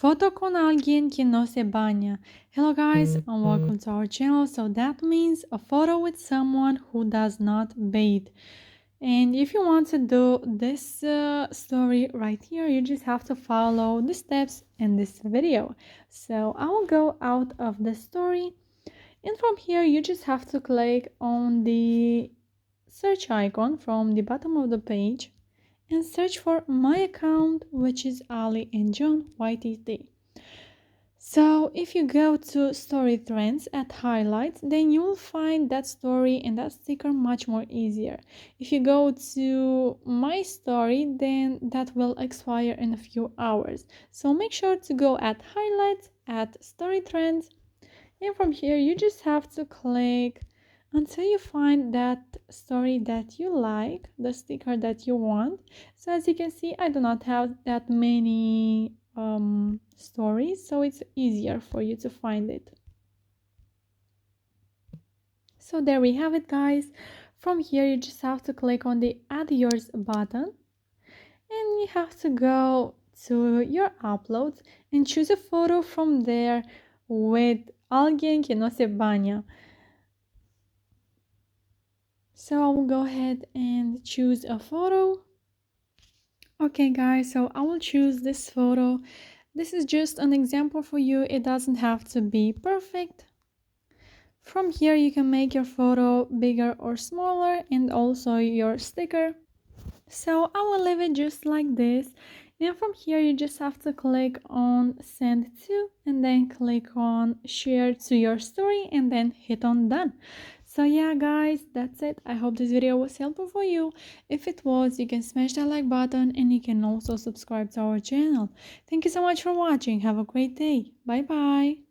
Foto con alguien que no se baña. Hello guys and welcome to our channel. So that means a photo with someone who does not bathe. And if you want to do this story right here, you just have to follow the steps in this video. So I will go out of the story, and from here you just have to click on the search icon from the bottom of the page and search for my account, which is Ali and John YTT. So if you go to story trends at highlights, then you will find that story and that sticker much more easier. If you go to my story, then that will expire in a few hours. So make sure to go at highlights at story trends, and from here you just have to click until you find that story that you like, the sticker that you want. So as you can see, I do not have that many stories, so it's easier for you to find it. So there we have it, guys. From here you just have to click on the add yours button, and you have to go to your uploads and choose a photo from there with alguien que no se baña. So I will go ahead and choose a photo. Okay guys, so I will choose this photo. This is just an example for you. It doesn't have to be perfect. From here you can make your photo bigger or smaller, and also your sticker. So I will leave it just like this, and from here you just have to click on send to, and then click on share to your story, and then hit on done. So yeah guys, that's it. I hope this video was helpful for you. If it was, you can smash that like button, and you can also subscribe to our channel. Thank you so much for watching. Have a great day. Bye bye.